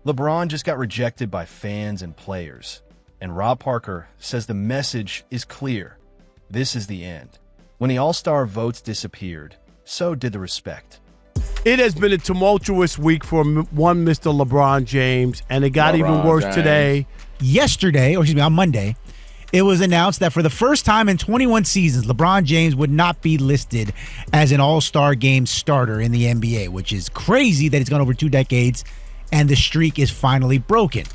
LeBron just got rejected by fans and players, and Rob Parker says the message is clear. This is the end. When the All-Star votes disappeared, so did the respect. It has been a tumultuous week for one Mr. LeBron James, and it got even worse today. On Monday, it was announced that for the first time in 21 seasons, LeBron James would not be listed as an All-Star Game starter in the NBA, which is crazy that it's gone over 2 decades, and the streak is finally broken.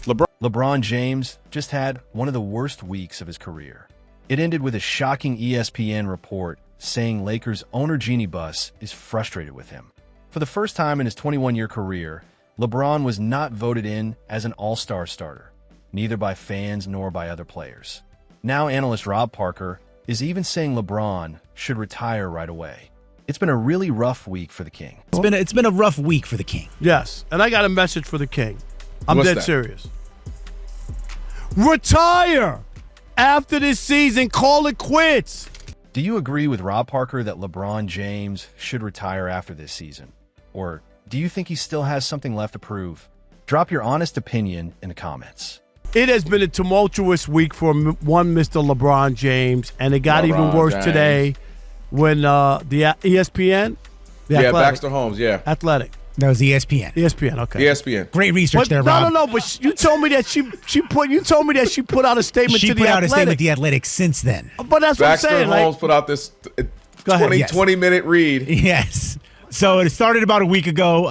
LeBron James just had one of the worst weeks of his career. It ended with a shocking ESPN report saying Lakers owner Jeannie Buss is frustrated with him. For the first time in his 21-year career, LeBron was not voted in as an all-star starter, neither by fans nor by other players. Now analyst Rob Parker is even saying LeBron should retire right away. It's been a really rough week for the King. It's been a rough week for the King. Yes, and I got a message for the King. I'm dead serious. Retire after this season. Call it quits. Do you agree with Rob Parker that LeBron James should retire after this season? Or do you think he still has something left to prove? Drop your honest opinion in the comments. It has been a tumultuous week for one Mr. LeBron James, and it got even worse today when the ESPN? Baxter Holmes, Athletic. That was ESPN. ESPN, okay. ESPN. Great research there, Rob. No, but you told me that she put out a statement to the Athletic. She put out a statement to the Athletic since then. But that's what I'm saying. Baxter Holmes put out this 20-minute read. Yes. So it started about a week ago.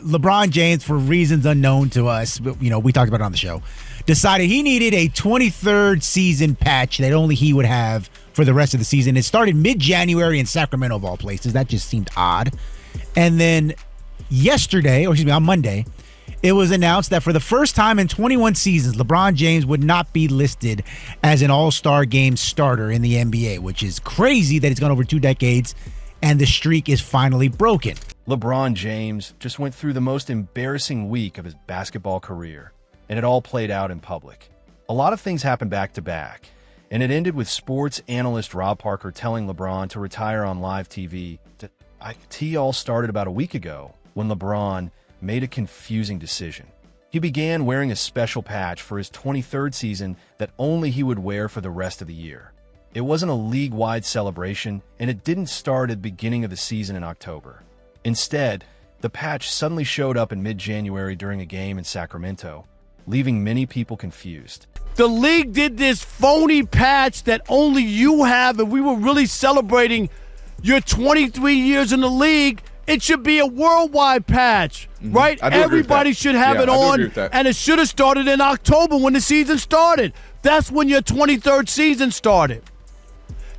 LeBron James, for reasons unknown to us, we talked about it on the show, decided he needed a 23rd season patch that only he would have for the rest of the season. It started mid-January in Sacramento, of all places. That just seemed odd. And then on Monday, it was announced that for the first time in 21 seasons, LeBron James would not be listed as an All-Star Game starter in the NBA, which is crazy that it's gone over 2 decades, and the streak is finally broken. LeBron James just went through the most embarrassing week of his basketball career, and it all played out in public. A lot of things happened back-to-back, and it ended with sports analyst Rob Parker telling LeBron to retire on live TV. It all started about a week ago when LeBron made a confusing decision. He began wearing a special patch for his 23rd season that only he would wear for the rest of the year. It wasn't a league-wide celebration, and it didn't start at the beginning of the season in October. Instead, the patch suddenly showed up in mid-January during a game in Sacramento, leaving many people confused. The league did this phony patch that only you have, and we were really celebrating your 23 years in the league. It should be a worldwide patch, right? Everybody should have it on, and it should have started in October when the season started. That's when your 23rd season started.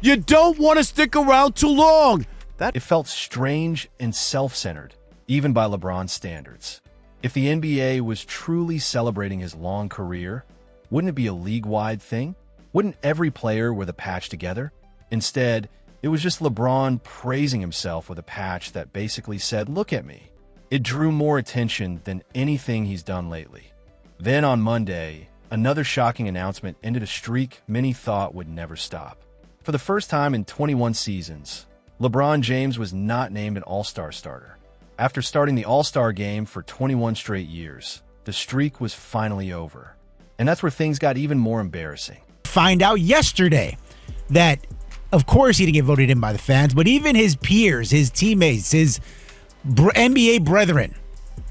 You don't want to stick around too long. It felt strange and self-centered, even by LeBron's standards. If the NBA was truly celebrating his long career, wouldn't it be a league-wide thing? Wouldn't every player wear the patch together? Instead, it was just LeBron praising himself with a patch that basically said, "Look at me." It drew more attention than anything he's done lately. Then on Monday, another shocking announcement ended a streak many thought would never stop. For the first time in 21 seasons, LeBron James was not named an All-Star starter. After starting the All-Star game for 21 straight years, the streak was finally over. And that's where things got even more embarrassing. Find out yesterday that, of course, he didn't get voted in by the fans, but even his peers, his teammates, his NBA brethren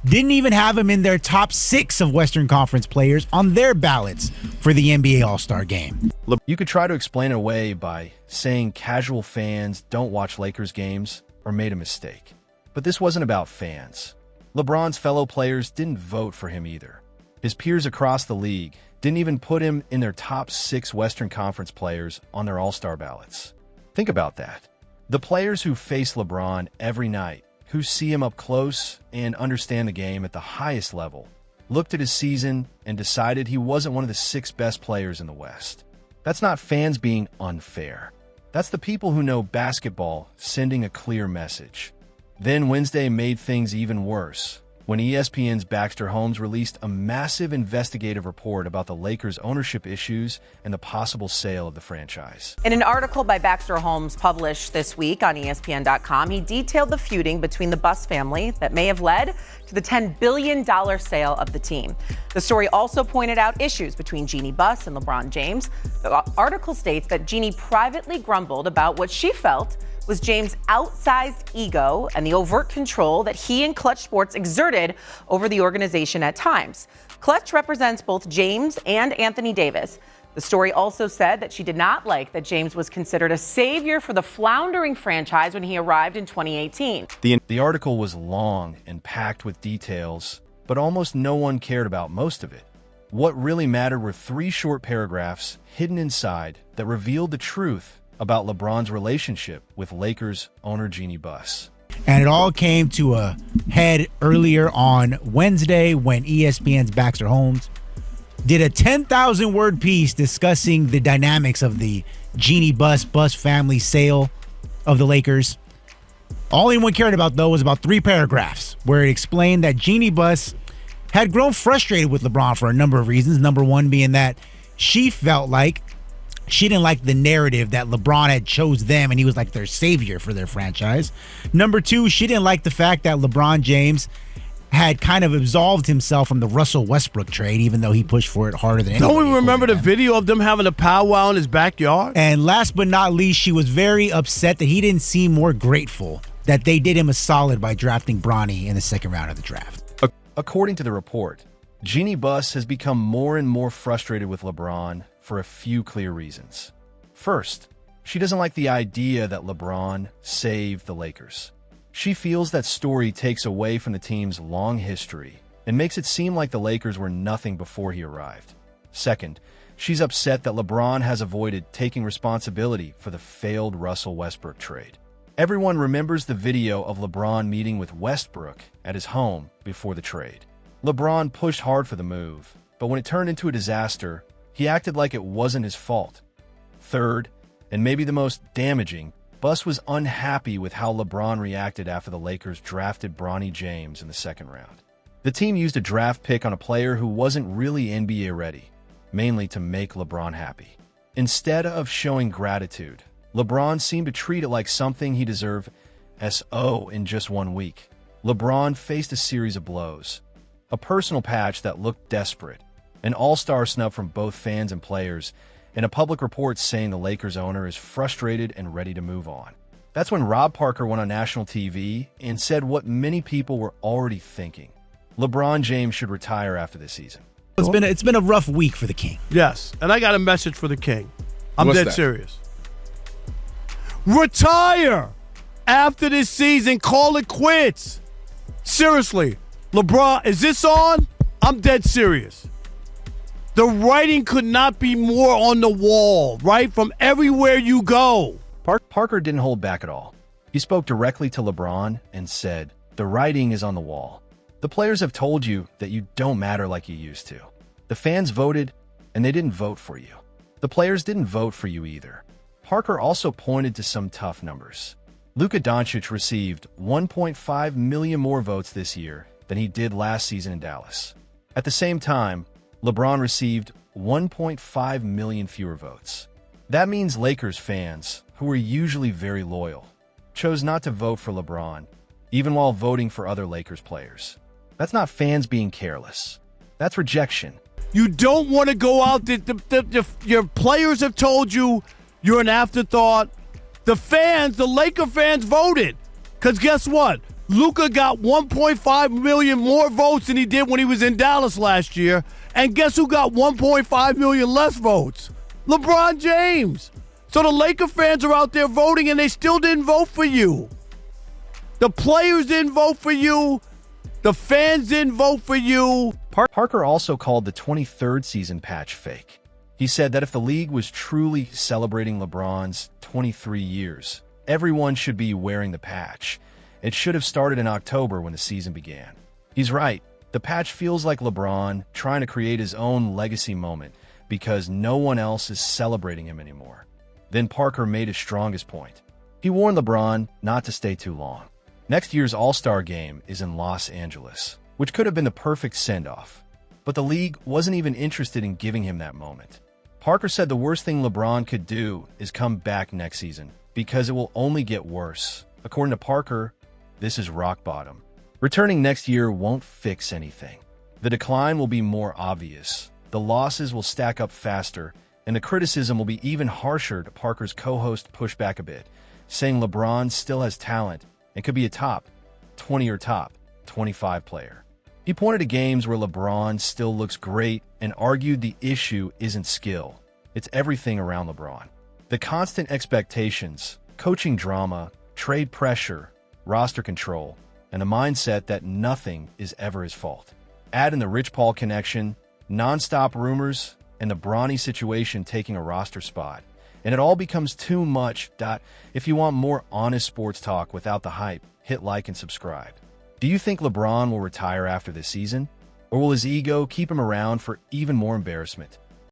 didn't even have him in their top 6 of Western Conference players on their ballots for the NBA All-Star Game. You could try to explain it away by saying casual fans don't watch Lakers games or made a mistake. But this wasn't about fans. LeBron's fellow players didn't vote for him either. His peers across the league didn't even put him in their top 6 Western Conference players on their All-Star ballots. Think about that. The players who face LeBron every night, who see him up close and understand the game at the highest level, looked at his season and decided he wasn't one of the 6 best players in the West. That's not fans being unfair. That's the people who know basketball sending a clear message. Then Wednesday made things even worse when ESPN's Baxter Holmes released a massive investigative report about the Lakers' ownership issues and the possible sale of the franchise. In an article by Baxter Holmes published this week on ESPN.com, he detailed the feuding between the Buss family that may have led to the $10 billion sale of the team. The story also pointed out issues between Jeannie Buss and LeBron James. The article states that Jeannie privately grumbled about what she felt was James' outsized ego and the overt control that he and Clutch Sports exerted over the organization at times. Clutch represents both James and Anthony Davis. The story also said that she did not like that James was considered a savior for the floundering franchise when he arrived in 2018. The article was long and packed with details, but almost no one cared about most of it. What really mattered were 3 short paragraphs hidden inside that revealed the truth about LeBron's relationship with Lakers owner Jeannie Buss. And it all came to a head earlier on Wednesday when ESPN's Baxter Holmes did a 10,000-word piece discussing the dynamics of the Jeannie Buss family sale of the Lakers. All anyone cared about, though, was about 3 paragraphs where it explained that Jeannie Buss had grown frustrated with LeBron for a number of reasons. Number one being that she felt like she didn't like the narrative that LeBron had chose them and he was like their savior for their franchise. Number 2, she didn't like the fact that LeBron James had kind of absolved himself from the Russell Westbrook trade, even though he pushed for it harder than anybody. Don't we remember the video of them having a powwow in his backyard? And last but not least, she was very upset that he didn't seem more grateful that they did him a solid by drafting Bronny in the second round of the draft. According to the report, Jeannie Buss has become more and more frustrated with LeBron for a few clear reasons. First, she doesn't like the idea that LeBron saved the Lakers. She feels that story takes away from the team's long history and makes it seem like the Lakers were nothing before he arrived. Second, she's upset that LeBron has avoided taking responsibility for the failed Russell Westbrook trade. Everyone remembers the video of LeBron meeting with Westbrook at his home before the trade. LeBron pushed hard for the move, but when it turned into a disaster, he acted like it wasn't his fault. Third, and maybe the most damaging, Buss was unhappy with how LeBron reacted after the Lakers drafted Bronny James in the second round. The team used a draft pick on a player who wasn't really NBA ready, mainly to make LeBron happy. Instead of showing gratitude, LeBron seemed to treat it like something he deserved in just 1 week. LeBron faced a series of blows. A personal patch that looked desperate, an all-star snub from both fans and players, and a public report saying the Lakers owner is frustrated and ready to move on. That's when Rob Parker went on national TV and said what many people were already thinking. LeBron James should retire after this season. It's been a rough week for the King. Yes, and I got a message for the King. I'm What's dead that? serious. Retire after this season. Call it quits. Seriously, LeBron, is this on? I'm dead serious. The writing could not be more on the wall, right? From everywhere you go. Parker didn't hold back at all. He spoke directly to LeBron and said, "The writing is on the wall. The players have told you that you don't matter like you used to. The fans voted, and they didn't vote for you. The players didn't vote for you either." Parker also pointed to some tough numbers. Luka Doncic received 1.5 million more votes this year than he did last season in Dallas. At the same time, LeBron received 1.5 million fewer votes. That means Lakers fans, who are usually very loyal, chose not to vote for LeBron, even while voting for other Lakers players. That's not fans being careless. That's rejection. You don't want to go out. Your players have told you you're an afterthought. The fans, the Laker fans voted. Because guess what? Luka got 1.5 million more votes than he did when he was in Dallas last year. And guess who got 1.5 million less votes? LeBron James. So the Laker fans are out there voting and they still didn't vote for you. The players didn't vote for you. The fans didn't vote for you. Parker also called the 23rd season patch fake. He said that if the league was truly celebrating LeBron's 23 years, everyone should be wearing the patch. It should have started in October when the season began. He's right. The patch feels like LeBron trying to create his own legacy moment because no one else is celebrating him anymore. Then Parker made his strongest point. He warned LeBron not to stay too long. Next year's All-Star game is in Los Angeles. which could have been the perfect send-off. But the league wasn't even interested in giving him that moment. Parker said the worst thing LeBron could do is come back next season, because it will only get worse. According to Parker, this is rock bottom. Returning next year won't fix anything. The decline will be more obvious. The losses will stack up faster, and the criticism will be even harsher. Parker's co-host pushed back a bit, saying LeBron still has talent and could be a top 20 or top 25 player. He pointed to games where LeBron still looks great and argued the issue isn't skill. It's everything around LeBron. The constant expectations, coaching drama, trade pressure, roster control, and a mindset that nothing is ever his fault. Add in the Rich Paul connection, nonstop rumors, and the Bronny situation taking a roster spot, and it all becomes too much. If you want more honest sports talk without the hype, hit like and subscribe. Do you think LeBron will retire after this season? Or will his ego keep him around for even more embarrassment?